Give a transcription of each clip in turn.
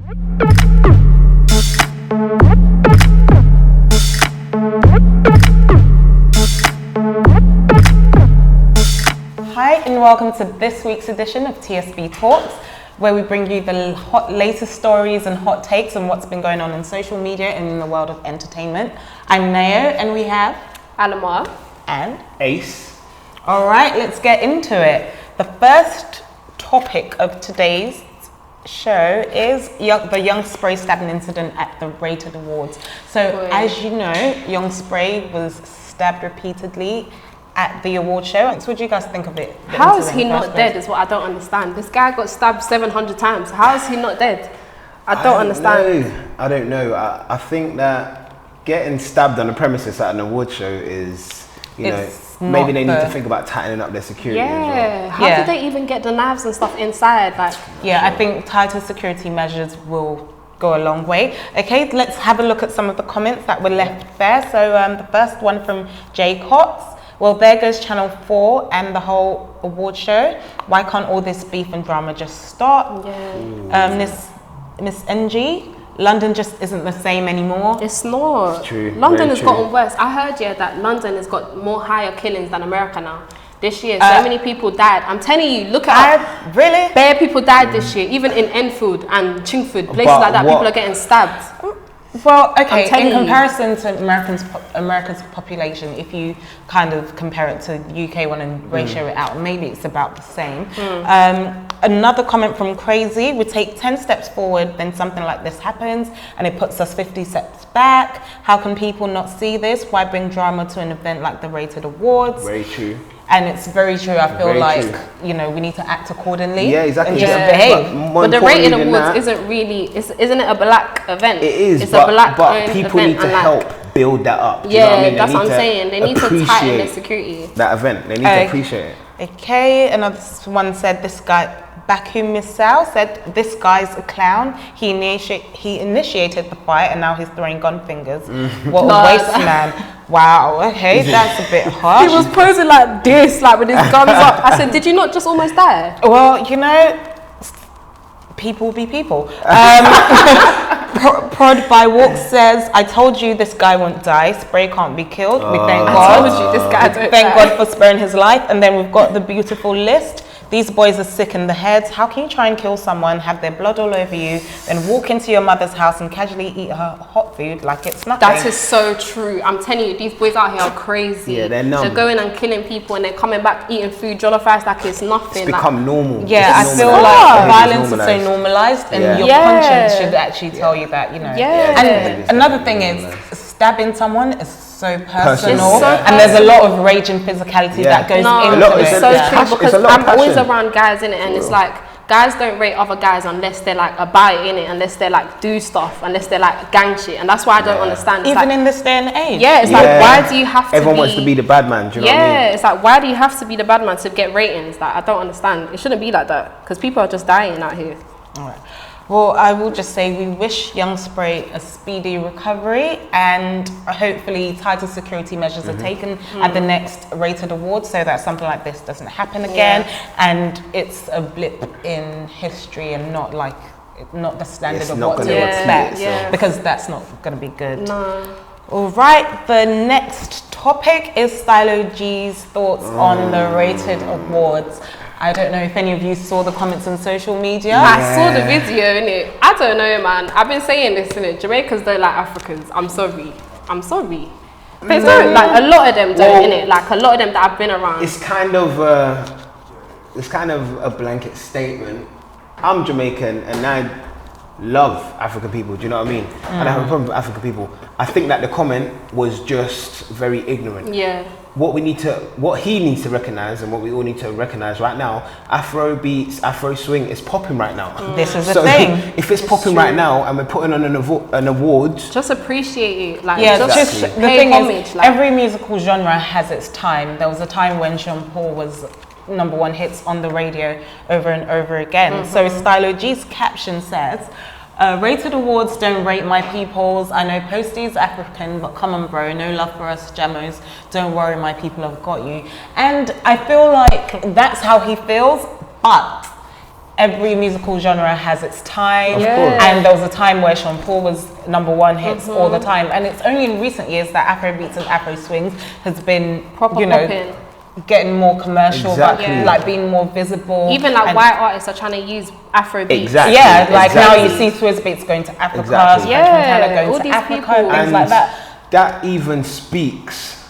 Hi and welcome to this week's edition of TSB Talks, where we bring you the latest stories and hot takes on what's been going on in social media and in the world of entertainment. I'm Nayo and we have Alima and Ace. All right, let's get into it. The first topic of today's show is the Young Spray stabbing incident at the Rated Awards. So as you know, Young Spray was stabbed repeatedly at the award show. What do you guys think of it? How is he not dead is what I don't understand. This guy got stabbed 700 times. How is he not dead? I don't understand. I don't know. I think that getting stabbed on the premises at an award show is, maybe they need to think about tightening up their security as well. How did they even get the knives and stuff inside? I think tighter security measures will go a long way. Okay, let's have a look at some of the comments that were left there. So the first one from Jay Cots. Well, there goes Channel 4 and the whole award show. Why can't all this beef and drama just stop? Miss NG, London just isn't the same anymore. It's not. It's true. London has gotten worse. I heard that London has got more higher killings than America now. This year, so many people died. I'm telling you, look at really? Bare people died this year, even in Enfield and Chingford, places like that. People are getting stabbed. Well, okay, in comparison to America's population, if you kind of compare it to UK one and ratio it out, maybe it's about the same. Another comment from Crazy, we take 10 steps forward, then something like this happens, and it puts us 50 steps back. How can people not see this? Why bring drama to an event like the Rated Awards? Very true. And it's very true. I feel we need to act accordingly. Yeah, exactly. And just behave. But the Rated Awards isn't it a black event? It is, it's but a black people need to help build that up. Do you know what I mean? That's what I'm saying. They need to tighten their security. That event, they need to appreciate it. Okay, another one said, this guy, Baku Misal said, this guy's a clown. He initiated the fight and now he's throwing gun fingers. What a waste, man. Wow, okay, that's a bit harsh. He was posing like this, like with his guns up. I said, did you not just almost die? Well, people be people. Prod by Walk says, I told you this guy won't die. Spray can't be killed. We thank God. I told you this guy don't Thank God for sparing his life. And then we've got the beautiful list. These boys are sick in the heads. How can you try and kill someone, have their blood all over you, then walk into your mother's house and casually eat her hot food like it's nothing? That is so true. I'm telling you, these boys out here are crazy. Yeah, they're numb. They're going and killing people and they're coming back eating food, jollof rice like it's nothing. It's become normal. Yeah, I feel like violence is so normalized and your conscience should actually tell you that, And another thing is, stabbing someone is so personal, and there's a lot of rage and physicality that goes into it. It's so true because I'm always around guys in it, and it's like guys don't rate other guys unless they're like about it in it, unless they're like do stuff, unless they're like gang shit, and that's why I don't understand. Even in this day and age. Yeah, it's like why do you have to? Everyone wants to be the bad man. Do you know what I mean? It's like why do you have to be the bad man to get ratings? Like I don't understand. It shouldn't be like that because people are just dying out here. All right. Well, I will just say we wish Young Spray a speedy recovery and hopefully tighter security measures are taken at the next Rated Awards so that something like this doesn't happen again and it's a blip in history and not the standard of what to expect because that's not going to be good. No. All right, the next topic is StyloG's thoughts on the Rated Awards. I don't know if any of you saw the comments on social media. I saw the video, innit? I don't know, man. I've been saying this, innit? Jamaicans don't like Africans. I'm sorry. They don't. Like, a lot of them don't, innit? Like, a lot of them that I've been around. It's kind of a blanket statement. I'm Jamaican and I love African people, do you know what I mean? And I have a problem with African people. I think that the comment was just very ignorant. Yeah. What he needs to recognize and what we all need to recognize right now, Afro beats, Afro swing is popping right now. This is the thing. If it's popping right now and we're putting on an award, just appreciate it. Like, the thing is, every musical genre has its time. There was a time when Sean Paul was #1 hits on the radio over and over again. So StyloG's caption says, Rated Awards don't rate my peoples. I know Posty's African, but come on bro, no love for us Jamos. Don't worry, my people have got you. And I feel like that's how he feels, but every musical genre has its time, course. and there was a time where Sean Paul was #1 hits all the time, and it's only in recent years that Afrobeats and Afro swings has been Proper popping. getting more commercial, Exactly. but like being more visible. Even like white artists are trying to use Afro beats. Exactly. Yeah, like now you Exactly. see Swizz Beats going to Africa, Exactly. French Montana Yeah, going all to these Africa, people. things And like that. that even speaks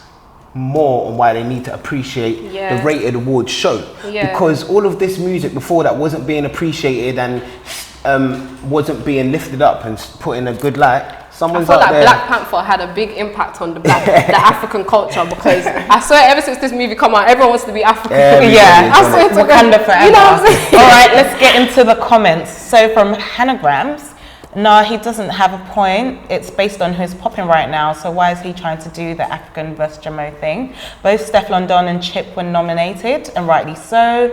more on why they need to appreciate Yeah. the Rated Awards show, Yeah. because all of this music before that wasn't being appreciated and wasn't being lifted up and put in a good light. I Someone's feel out like there. Black Panther had a big impact on the African culture, because I swear ever since this movie come out, everyone wants to be African. Everybody Yeah, is I on swear it. to God. Wakanda forever. You know what I'm saying? All right, let's get into the comments. So from Hanagrams, no, he doesn't have a point. It's based on who's popping right now. So why is he trying to do the African versus Jamo thing? Both Steph London and Chip were nominated, and rightly so.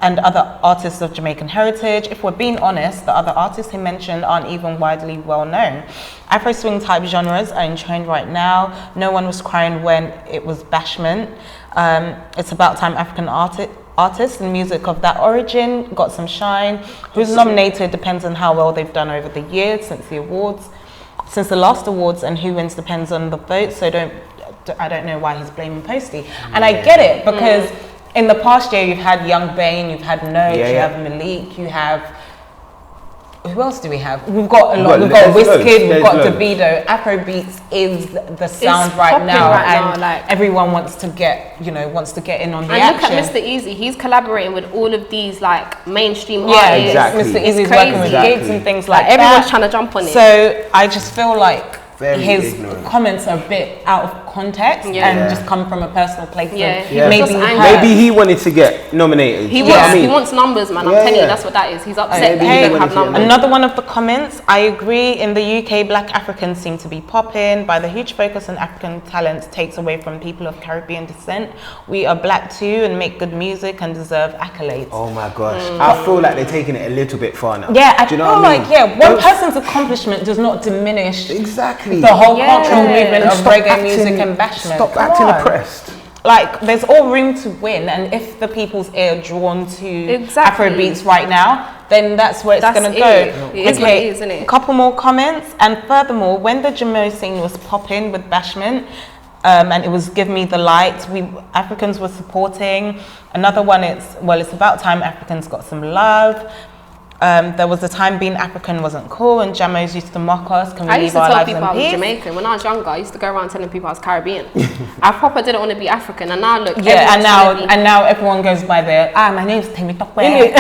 Other artists of Jamaican heritage. If we're being honest, the other artists he mentioned aren't even widely well known. Afro swing type genres are in trend right now. No one was crying when it was Bashment. It's about time African artists and music of that origin got some shine. Who's nominated depends on how well they've done over the years since the last awards, and who wins depends on the vote. So I don't know why he's blaming Posty. And I get it, because in the past year you've had Young Bane, you've had Note, you have Malik, you have, who else do we have? We've got a lot. We've got Wizkid, we've got Davido. Afrobeats is the sound right now, and like, everyone wants to get in on the and action. look at Mr. Easy, he's collaborating with all of these like mainstream Yeah, artists. exactly. Mr. Easy's crazy. working with Exactly. gigs and things like Everyone's that. trying to jump on it. So I just feel like Very his ignorant. comments are a bit out of context and just come from a personal place. Yeah. Of Yeah. maybe Just angry. hurt. Maybe he wanted to get nominated. He you know what I mean? wants numbers, man. I'm Yeah, telling you, yeah. that's what that is. He's upset Maybe that he he don't wanted have to get numbers. Another one of the comments, I agree, in the UK, Black Africans seem to be popping, by the huge focus on African talent takes away from people of Caribbean descent. We are black too and make good music and deserve accolades. Oh my gosh. I feel like they're taking it a little bit far now. Yeah, I Do you know feel what I mean? like, one person's accomplishment does not diminish Exactly. the whole Yeah. cultural movement of Stop reggae acting- music and bashment. Stop Come acting on. oppressed. Like, there's all room to win, and if the people's ear drawn to Exactly. Afrobeats right now, then that's where it's That's going to it. go. It is what it is, isn't it? A couple more comments, and furthermore, when the Jamo scene was popping with Bashment, and it was Give Me the Light, Africans were supporting. Another one, it's about time Africans got some love. There was a time being African wasn't cool, and Jamos used to mock us. Can we I leave used to our tell lives people in I was peace? Jamaican. When I was younger, I used to go around telling people I was Caribbean. I proper didn't want to be African, and now look, Yeah, and everyone's trying to now everyone goes by their my name's Timmy Tokwe.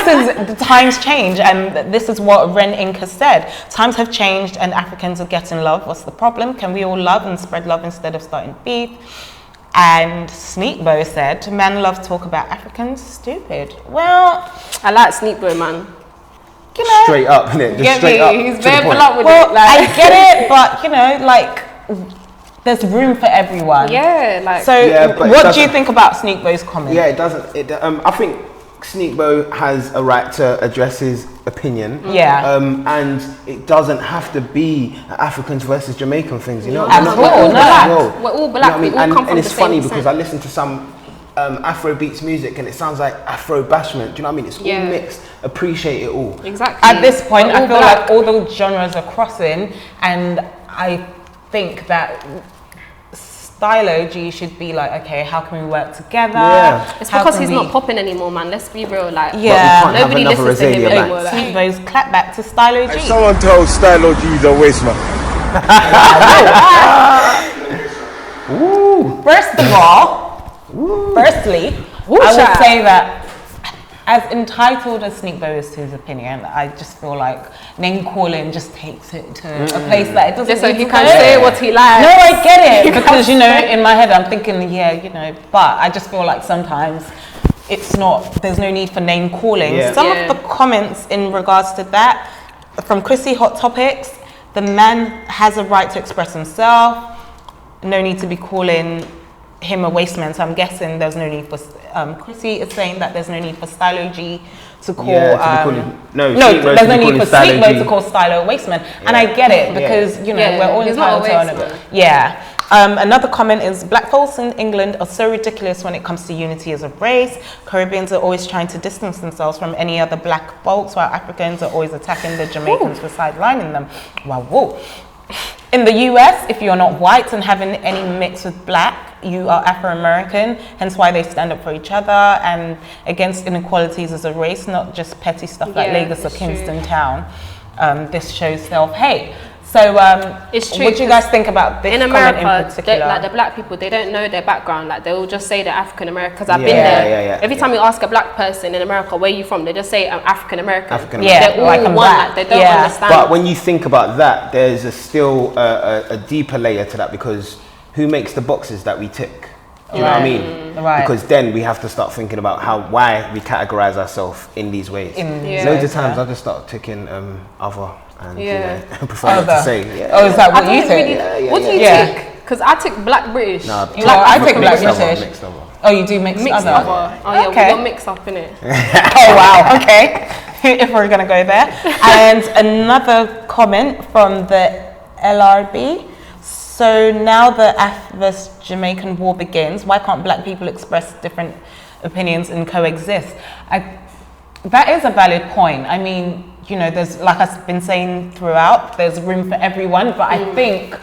So the times change, and this is what Ren Inc. has said. Times have changed, and Africans are getting love. What's the problem? Can we all love and spread love instead of starting beef? And Sneakbo said, "Men love talk about Africans. Stupid." Well, I like Sneakbo, man. you know, Straight up, innit? Just Get straight me? up. He's to the very point. blunt with well, it. Like, I get it, but there's room for everyone. yeah, like. So, Yeah, but it what do you doesn't- think about Sneakbo's comment? Yeah, it doesn't. I think Sneakbo has a right to address his opinion. Yeah. And it doesn't have to be Africans versus Jamaican things, you know. At We're not all, like no. that as well. We're all You black, know what I mean? we all come from and it's the same funny because descent. I listen to some Afro beats music and it sounds like Afro bashment. Do you know what I mean? It's all Yeah. mixed. Appreciate it all. Exactly. At this point, We're I all feel black. like all the genres are crossing, and I think that StyloG should be like, okay, how can we work together? Yeah. It's How because can he's we- not popping anymore, man. Let's be real. Like, Yeah. But we can't have nobody another listens to him Rosalia anymore. Banks. Like. Sneakbo's clap back to StyloG. Someone told StyloG he's a waste man. First of all, firstly, I would child. say that as entitled as Sneakbo is to his opinion, I just feel like name calling just takes it to a place that it doesn't Just so need he to can go. say what he likes. No, I get it, He because can't say- in my head I'm thinking, but I just feel like sometimes there's no need for name calling. Yeah. Some Yeah. of the comments in regards to that, from Chrissy Hot Topics, the man has a right to express himself, no need to be calling him a waste man, so I'm guessing there's no need for, Chrissy is saying that there's no need for StyloG to call, Yeah, to be calling- no, no, Sneakbo there's to no be need for calling Sneakbo StyloG. to call Stylo a waste man, and I get it, because, Yeah, we're all he's not a entitled to waste own it. man. Yeah. Another comment is, black folks in England are so ridiculous when it comes to unity as a race. Caribbeans are always trying to distance themselves from any other black folks, while Africans are always attacking the Jamaicans for sidelining them. Wow, whoa. In the US, if you're not white and having any mix with black, you are Afro-American, hence why they stand up for each other and against inequalities as a race, not just petty stuff like Lagos or Kingston Town. This shows self-hate. So it's true. what do you guys think about this in comment America, in particular? like the black people, they don't know their background. Like they will just say they're African American. Because I've been there. Every time you ask a black person in America, where are you from? They just say I'm African American. Yeah, they're all like I'm one. black. Like, they don't understand. But when you think about that, there's still a deeper layer to that, because who makes the boxes that we tick? Do you know what I mean? Right. Because then we have to start thinking about why we categorize ourselves in these ways. Loads of times I just start ticking other. And you know, I prefer not to say. Oh, is that what you think? What do you tick? Because I tick black British. No, I think black British. Mixed over. Oh, you do mixed other? Oh yeah, Okay. we're mixed up in it. Oh wow, okay. If we're gonna go there. And another comment from the LRB. So now the Af Jamaican war begins, why can't black people express different opinions and coexist? That is a valid point. I mean, you know, there's, like I've been saying throughout, there's room for everyone, but I think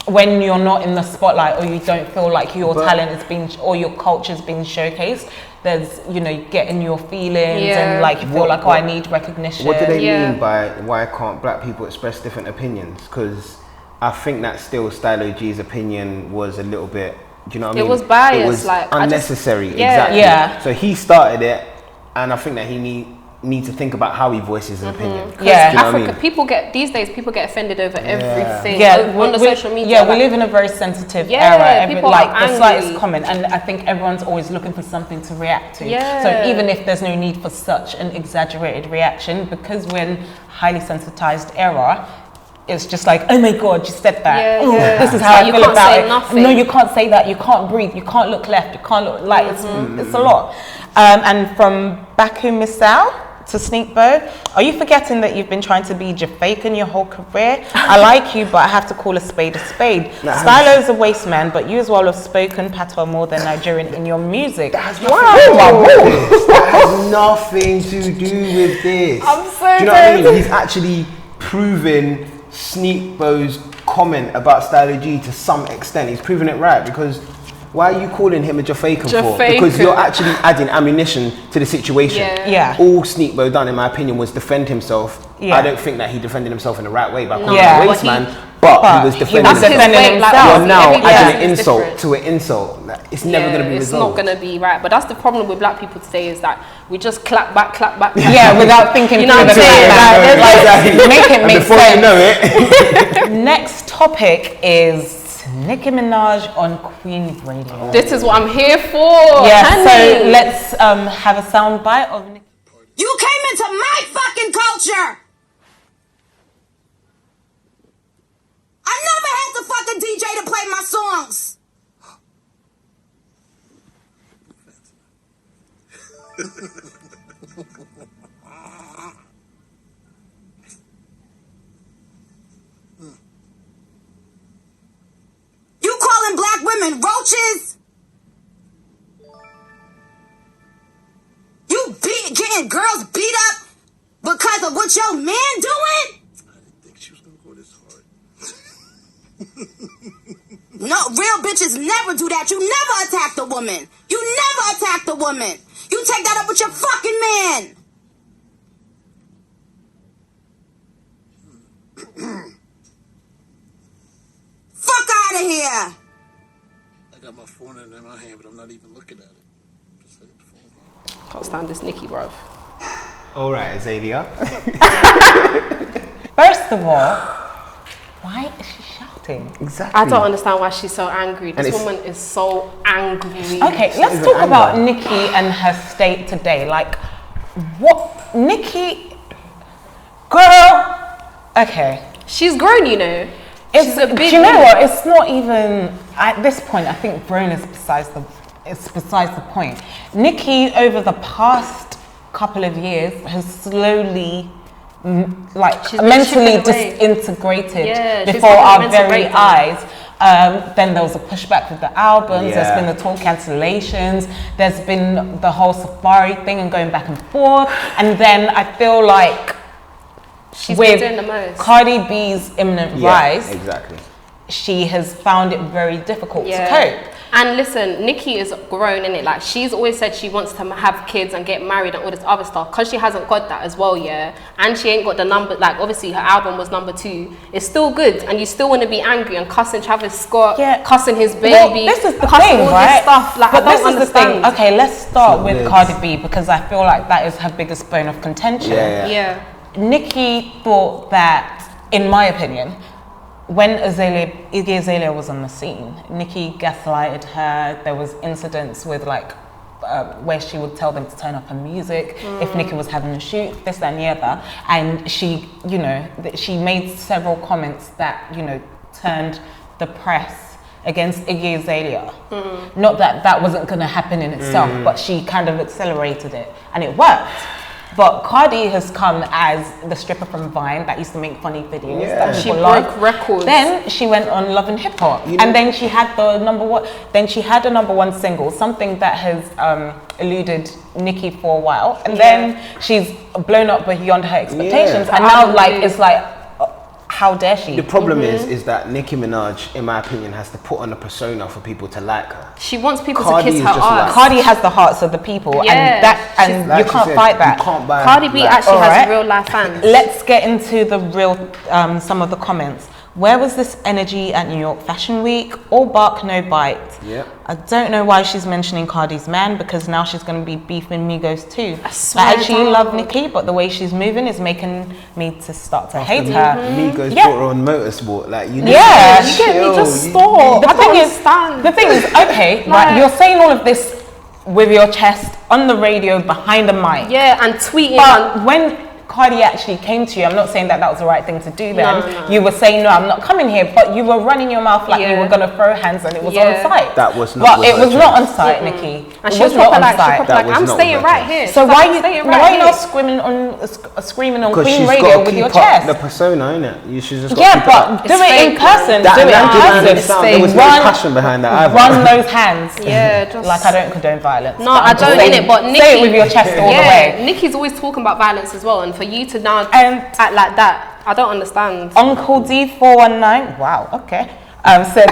when you're not in the spotlight or you don't feel like your talent is being, or your culture's being showcased, there's, you know, you get in your feelings and like you feel like, oh, I need recognition. What do they mean by why can't black people express different opinions? Because I think that still StyloG's opinion was a little bit, do you know what I mean? It was biased, it was like unnecessary. Yeah. Exactly. So he started it, and I think that he need to think about how he voices his opinion. Yeah, you know Africa, what I mean? people get offended over everything. Yeah, on the social media. Yeah, we live in a very sensitive era. people like are the slightest angry. comment, and I think everyone's always looking for something to react to. Yeah. So even if there's no need for such an exaggerated reaction, because we're in highly sensitized era, it's just like, oh my God, you said that. This is how I feel about it. Nothing. No, you can't say that. You can't breathe. You can't look left. You can't look like it's a lot. And from Baku Misal to Sneakbo, are you forgetting that you've been trying to be Jamaican your whole career? I like you, but I have to call a spade a spade. Stylo's a waste man, but you as well have spoken patois more than Nigerian in your music. That has nothing to do with this. I'm so do you know what I mean? He's actually proven Sneakbo's comment about StyloG to some extent. He's proven it right, because why are you calling him a Jamaican for? Because you're actually adding ammunition to the situation. All Sneakbo done, in my opinion, was defend himself. I don't think that he defended himself in the right way by calling him a waste man, but he was defending himself. You're now adding an insult to an insult. It's never going to be resolved. It's not going to be right. But that's the problem with black people today, is that we just clap back. Yeah, without thinking. You know what I'm saying? Make it make before sense. you know it. Next topic is Nicki Minaj on Queen Radio. This is what I'm here for. Yeah, honey. so let's have a sound bite of Nicki. You came into my fucking culture. I never had the fucking DJ to play my songs. You calling black women roaches? You getting girls beat up because of what your man doing? I didn't think she was gonna go this hard. No, real bitches never do that. You never attack the woman. You never attack the woman. You take that up with your fucking man. Fuck out of here. I got my phone in my hand, but I'm not even looking at it. Just like the phone. Can't stand this Nicki, bruv. All right, Azalea. First of all, why is she shouting? Exactly. I don't understand why she's so angry. This woman is so angry. Okay, let's talk about Nicki and her state today. Like, what? Nicki, girl, okay. She's grown, you know. Do you know what? It's not even, at this point, I think grown is besides the point. Nicki, over the past couple of years, has slowly mentally disintegrated before our very eyes. Then there was a pushback with the albums. There's been the tour cancellations. There's been the whole Safari thing and going back and forth. And then I feel like she's with doing the most. Cardi B's imminent rise, exactly, she has found it very difficult to cope. And listen, Nicki is grown in it. Like, she's always said she wants to have kids and get married and all this other stuff, because she hasn't got that as well, and she ain't got the number. Like, obviously her album was number 2. It's still good, and you still want to be angry and cussing Travis Scott, cussing his baby. Well, this is the thing, all right? This stuff. Like, but I this don't is understand. the thing. Okay, let's start with Cardi B, because I feel like that is her biggest bone of contention. Nicki thought that, in my opinion, when Iggy Azalea was on the scene, Nicki gaslighted her. There was incidents with like where she would tell them to turn up her music if Nicki was having a shoot, this, that, and the other. And she, you know, she made several comments that, you know, turned the press against Iggy Azalea. Not that that wasn't going to happen in itself, but she kind of accelerated it, and it worked. But Cardi has come as the stripper from Vine that used to make funny videos. That she broke records. Then she went on Love and Hip Hop, and then she had the number one. Then she had a number 1 single, something that has eluded Nicki for a while, and then she's blown up beyond her expectations. And now, like, it's like, how dare she? The problem is that Nicki Minaj, in my opinion, has to put on a persona for people to like her. She wants people Cardi to kiss is her just ass. like- Cardi has the hearts of the people, and that, and Like you she can't said, fight that. You can't buy Cardi B actually has real life fans. Let's get into the real, some of the comments. Where was this energy at New York Fashion Week? All bark, no bite. Yep. I don't know why she's mentioning Cardi's man, because now she's going to be beefing Migos too. swear I actually down. love Nicki, but the way she's moving is making me to start to hate her. Migos brought her on motorsport. Like, you need Yeah, to you get me, chill. just stop. The I don't thing is, understand. the thing is, okay, right, you're saying all of this with your chest on the radio behind the mic. Yeah, and tweeting. But when Cardi actually came to you, I'm not saying that that was the right thing to do then. No. You were saying, no, I'm not coming here, but you were running your mouth like you were going to throw hands and it was on site. That was not. But it was not on site, Nicki. And It she was was not proper on like, site. I'm staying right here. So She's why like, you I'm staying why right you not here. screaming on Because Queen she's Radio got to with keep your up chest? the persona, innit? You should just. Yeah, but do it in person. Do it in person. There was no passion behind that either. Run those hands. Yeah, just Like, I don't condone violence. No, I don't in it, but Nicki, say it with your chest all the way. Nicki's always talking about violence as well, and for you to now And act like that, I don't understand. Uncle D419, wow, okay, said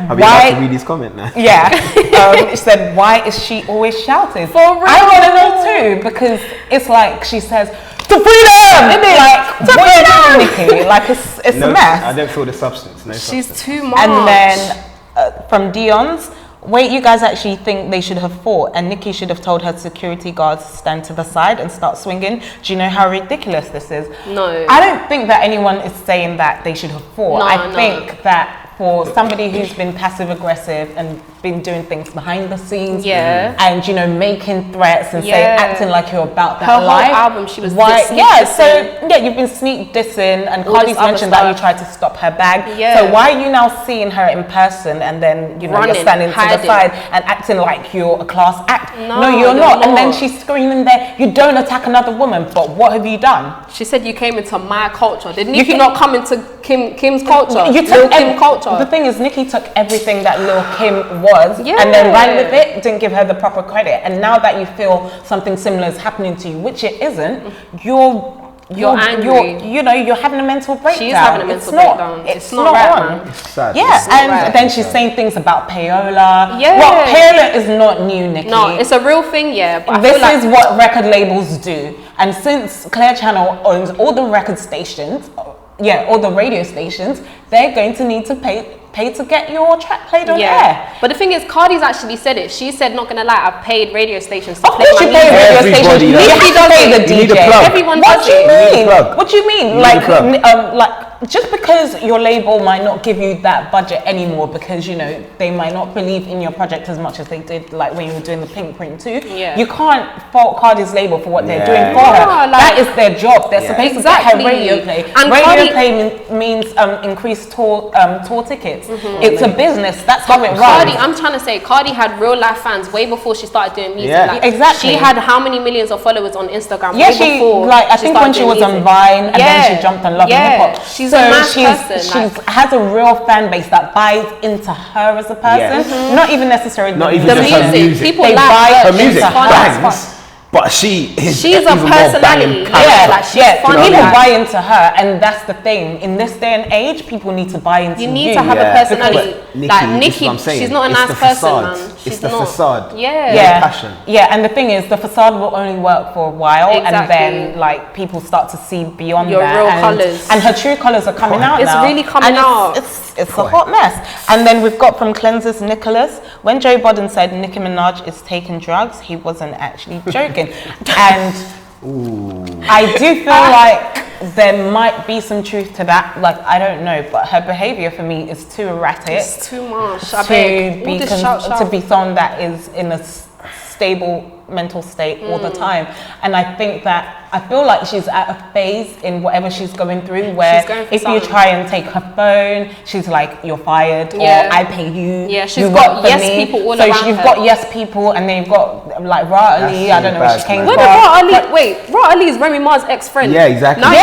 I'll be allowed to why? read his comment now. Yeah, it said why is she always shouting? For real? I want to know too, because it's like she says to freedom. Like, what are you doing, Nicki? Like, it's No, a mess. I don't feel the substance. No She's substance. too much. And then from Dion's, wait, you guys actually think they should have fought, and Nicki should have told her security guards to stand to the side and start swinging? Do you know how ridiculous this is? No. I don't think that anyone is saying that they should have fought. No, I no. think that for somebody who's been passive aggressive and been doing things behind the scenes, and you know, making threats and acting like you're about that Her life. whole album, she was You've been sneak dissing, and All Cardi's this other mentioned that you stuff. tried to stop her bag. Yeah. So why are you now seeing her in person and then, you know, Running, you're standing to the hiding. side and acting like you're a class act? No, you're you're not. And then not. she's screaming there, you don't attack another woman, but what have you done? She said you came into my culture. Did Nicki not come into Kim's culture? You Lil took Kim culture. The thing is, Nicki took everything that Lil Kim was and then ran with it, didn't give her the proper credit. And now that you feel something similar is happening to you, which it isn't, you're angry. You're having a mental breakdown. She is having a mental breakdown. It's not right, man. It's sad. Yeah, It's not and right. then she's saying things about payola. Yeah. Well, payola is not new, Nicki. No, it's a real thing, but I This feel like is what record labels do. And since Clear Channel owns all the record stations, all the radio stations, they're going to need to pay to get your track played on air. But the thing is, Cardi's actually said it. She said, not gonna lie, I've paid radio stations to Of play course my you pay music. radio stations. Everybody You does. have to pay the You need a DJ. plug. Everyone What does do you it. need a mean? plug. What do you mean? You need a plug. Like just because your label might not give you that budget anymore because, you know, they might not believe in your project as much as they did like when you were doing the Pink Print too. Yeah. You can't fault Cardi's label for what they're Yeah. doing for her. No, like- That is their job. They're supposed to get her Exactly. radio play. And Radio Cardi- play means increased tour tickets. It's a business. That's how it runs. Cardi, I'm trying to say, Cardi had real life fans way before she started doing music. Yeah. Like, Exactly. She had how many millions of followers on Instagram? Yeah, way before I think when started she doing was on music. Vine and then she jumped on Love and Hip Hop. She's a nice she person. has a real fan base that buys into her as a person. Not even necessarily Not even the just her music. People they like buy her music into bangs, but she's a personality. Yeah, like she's funny. People Like, buy into her, and that's the thing. In this day and age, people need to buy into you. you need to have a personality. Like Nicki, she's not a nice person, man. It's the facade. Yeah. Passion. Yeah, and the thing is, the facade will only work for a while, Exactly. and then like people start to see beyond Your that. real and, colours. and her true colours are coming out It's now. really coming out. It's a hot mess. And then we've got from Cleansers Nicholas. When Joe Budden said Nicki Minaj is taking drugs, he wasn't actually joking. And I do feel like there might be some truth to that. Like, I don't know, but her behaviour for me is too erratic. It's too much. To be someone that is in a stable mental state all the time. And I think that I feel like she's at a phase in whatever she's going through where if you try and take her phone, she's like, you're fired, or I pay you. Yeah, she's you got work for yes me. people all so around you've her. got yes people, and then you've got like Ra Ali. I don't know where she came Where from. did Ra Ali? Wait, Ra Ali is Remy Ma's ex-friend. Yeah, exactly. Now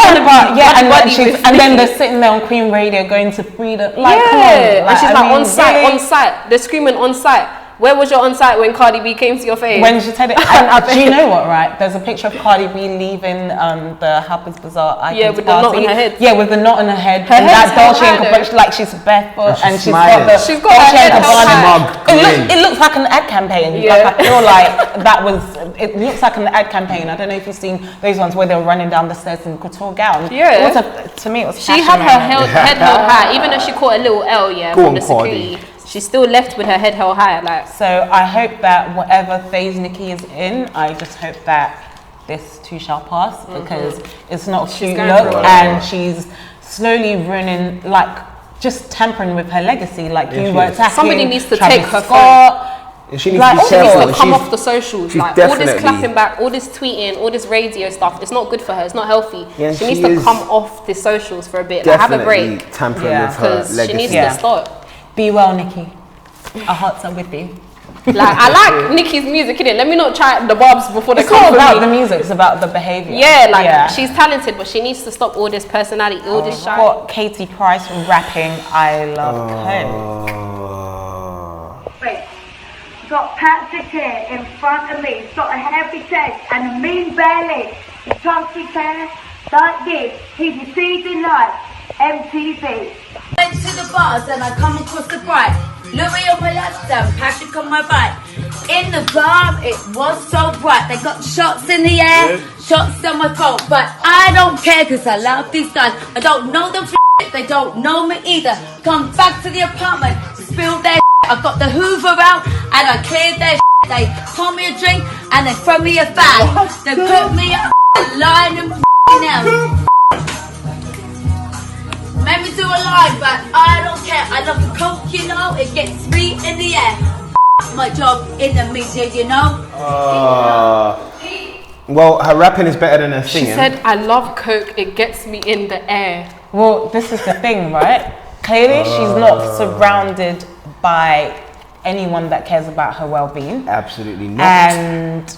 and then they're sitting there on Queen Radio going to freedom. Like, come on, and she's like on site, really? on site. They're screaming on site. Where was your on site when Cardi B came to your face? When she said it, and do you know what? Right, there's a picture of Cardi B leaving the Harper's Bazaar icons with the knot on her head. Yeah, with the knot on her head. Her and head's that Dolce held and high, Gabbana, like she's barefoot and she's smiling. got the She's got her head held high. It looks like an ad campaign. Yeah. Like I feel like that was. It looks like an ad campaign. I don't know if you've seen those ones where they're running down the stairs in couture gown. Yeah. It was to me, it was. She had her head held high, even though she caught a little L, from the security. She still left with her head held high, like. So I hope that whatever phase Nicki is in, I just hope that this too shall pass, because it's not a cute look, and she's slowly ruining, like, just tampering with her legacy. Like, you were attacking somebody needs to Travis take her Scott. And she needs Like, to be She needs careful. to come off the socials. Like, all this definitely- clapping back, all this tweeting, all this radio stuff, it's not good for her. It's not healthy. Yeah, she needs she to is come off the socials for a bit. Like, have a Definitely break. tampering Yeah. with her Because legacy. she needs Yeah. to stop. Be well, Nicki. Our hearts are with you. Like, I like Nicki's music, innit? Let me not try the bobs before they It's come not for about me. the music, it's about the behaviour. Yeah, like, she's talented, but she needs to stop all this personality, all this shit. Got Katie Price rapping I Love Coke. Wait, got Patrick here in front of me. He's got a heavy chest and a mean belly. He tucks his hair like this. He's receiving like MTV. Went to the bars and I come across the bride. Louis on my left and Patrick on my right. In the club, it was so bright. They got shots in the air, shots on my phone. But I don't care because I love these guys. I don't know them they don't know me either. Come back to the apartment, spill their I got the Hoover out and I cleared their They pour me a drink and they throw me a bag. They put me up lying and out. Made me do a line, but I don't care. I love the coke, you know. It gets me in the air. My job in the media, you know. Well, her rapping is better than her She singing. said, I love coke, it gets me in the air. Well, this is the thing, right? Clearly, she's not surrounded by anyone that cares about her well-being. Absolutely not. And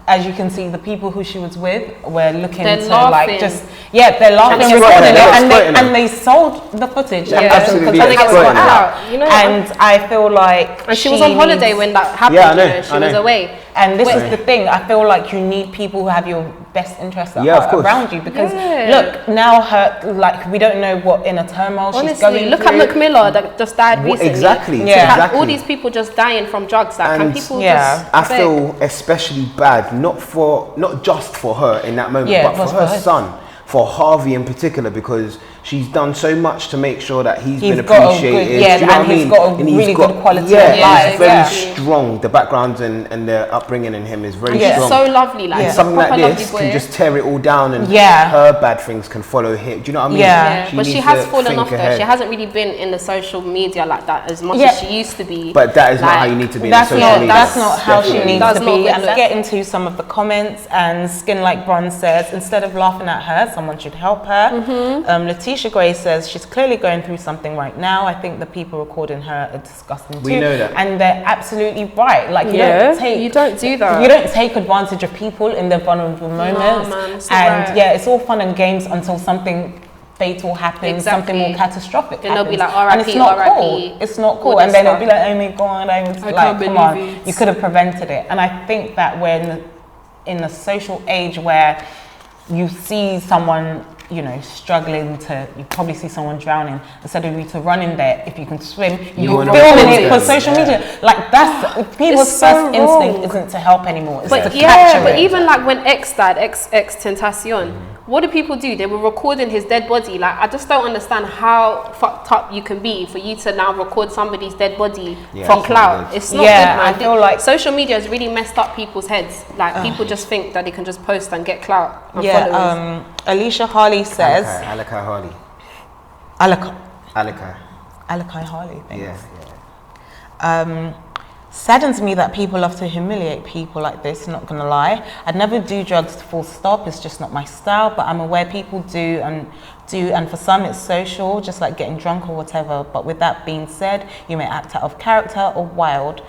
as you can see, the people who she was with were looking They're to laughing. like just they're laughing and exploiting recording it. it, They're and they sold the footage. Yeah, absolutely because exploiting got it. out. You know, And I feel like and she was on holiday when that happened. Yeah, I know, you know, she I was know. away. And this is the thing. I feel like you need people who have your best interests at Yeah, of heart course. around you, because Yeah. look, now her like we don't know what inner turmoil she's Honestly, going look through. at Mac Miller that just died Well, recently. exactly, Yeah. exactly. All these people just dying from drugs. Like, can And people Yeah. just? I feel especially bad, not just for her in that moment, Yeah, but it was for her for her. son, for Harvey in particular, because she's done so much to make sure that he's been got a good- appreciated. yeah, do you know and what I he's mean? got a And really good quality yeah, of and life, he's very yeah. strong. The background and the upbringing in him is very He's strong. so lovely. Like, And something like proper lovely this boy. can just tear it all down, and Yeah. her bad things can follow him. Do you know what I mean? Yeah. But she needs has to fallen think off though. ahead. She hasn't really been in the social media like that as much Yeah. as she used to be. But that is not Like, how you need to be in That's social not media. that's not how she Definitely. needs That's to not be. good And look. get into some of the comments. And Skin Like Bronze says, instead of laughing at her, someone should help her. Letitia Gray says she's clearly going through something right now. I think the people recording her are disgusting We too. know that. And they're absolutely right. Like you Yeah, don't take you don't do that. You don't take advantage of people in their vulnerable moments. man, it's not and right. yeah, it's all fun and games until something fatal happens, something more catastrophic then happens. they'll be like, and it's not cool. It's not cool. And then it'll be like, oh my God, I was like, come on, you could have prevented it. And I think that we're in a social age where you see someone, you know, struggling you probably see someone drowning. Instead of you to run in there, if you can swim, you're filming it for social media. Like that's people's first instinct isn't to help anymore. It's to capture but it. even like when X died, X Tentacion, what do people do? They were recording his dead body. Like, I just don't understand how fucked up you can be for you to now record somebody's dead body for clout. It's not good, man. I feel like social media has really messed up people's heads. Like, people just think that they can just post and get clout and followers. Alicia Harley says... Alakai Harley. Alakai Harley, thanks. Yeah. Saddens me that people love to humiliate people like this, not gonna lie. I'd never do drugs full stop, it's just not my style, but I'm aware people do, and for some it's social, just like getting drunk or whatever. But with that being said, you may act out of character or wild.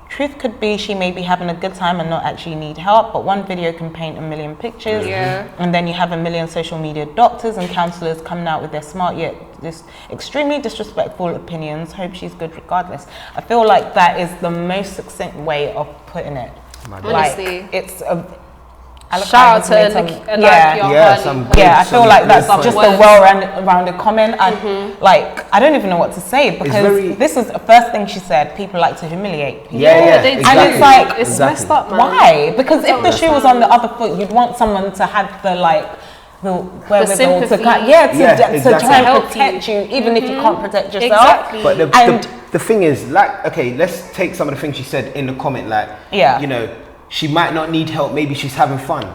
Truth could be she may be having a good time and not actually need help, but one video can paint a million pictures, and then you have a million social media doctors and counselors coming out with their smart yet extremely disrespectful opinions. Hope she's good regardless. I feel like that is the most succinct way of putting it. Honestly, like, it's a shout out to Nicki. I feel like that's just a well-rounded comment. And like, I don't even know what to say, because this is the first thing she said. People like to humiliate people. Exactly. And it's like, it's messed up, man. Why? Because if the shoe was on the other foot, you'd want someone to have the wherewithal to try and protect you, even if you can't protect yourself. But the thing is, like, okay, let's take some of the things she said in the comment, like, you know, she might not need help, maybe she's having fun.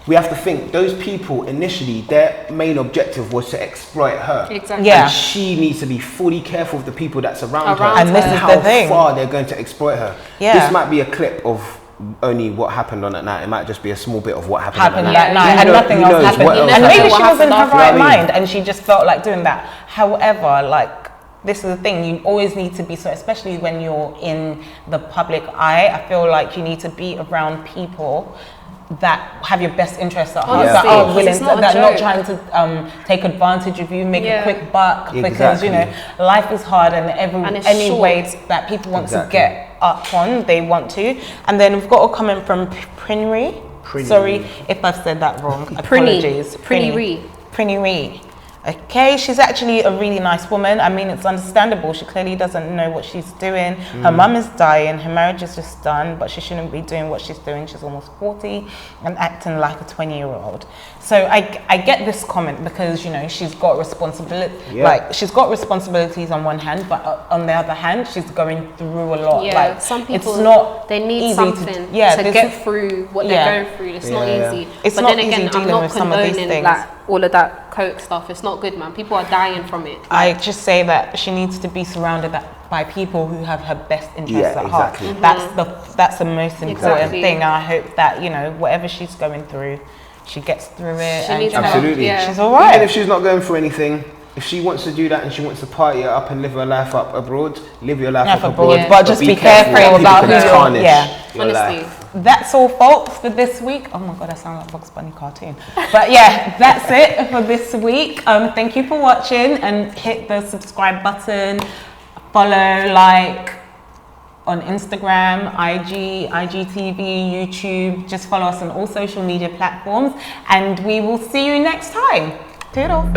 We have to think, those people initially, their main objective was to exploit her. Exactly. And she needs to be fully careful of the people that surround her and this is how the thing. far they're going to exploit her. This might be a clip of only what happened on that night. It might just be a small bit of what happened that night. And nothing else happened. And maybe she was in her right mind and she just felt like doing that. However, like, this is the thing, you always need to be, so especially when you're in the public eye, I feel like you need to be around people that have your best interests at heart, that are willing to, that are not trying to take advantage of you, make a quick buck, because, you know, life is hard, and any way that people want to get up on, they want to. And then we've got a comment from Prinry. Sorry if I've said that wrong. Apologies. Prinry. Okay, she's actually a really nice woman. I mean, it's understandable. She clearly doesn't know what she's doing. Her mum is dying. Her marriage is just done, but she shouldn't be doing what she's doing. She's almost 40 and acting like a 20-year-old. So I get this comment because, you know, she's got responsibility. Like, she's got responsibilities on one hand, but on the other hand, she's going through a lot. Like, some people, it's not they need easy something to get through what they're going through. It's not easy. It's but not then again, easy dealing I'm not with some of these condoning things. like all of that coke stuff. It's not good, man. People are dying from it. I just say that she needs to be surrounded by people who have her best interests at heart. That's the most important thing. And I hope that, you know, whatever she's going through, she gets through it. Absolutely. She's all right. Even if she's not going through anything, if she wants to do that and she wants to party it up and live her life up abroad, live your life up abroad. But just be careful about who you're. Honestly. That's all, folks, for this week. Oh my God, I sound like Bugs Bunny cartoon. But yeah, that's it for this week. Thank you for watching, and hit the subscribe button, follow, like, on Instagram, IG, IGTV, YouTube. Just follow us on all social media platforms, and we will see you next time. Toodles.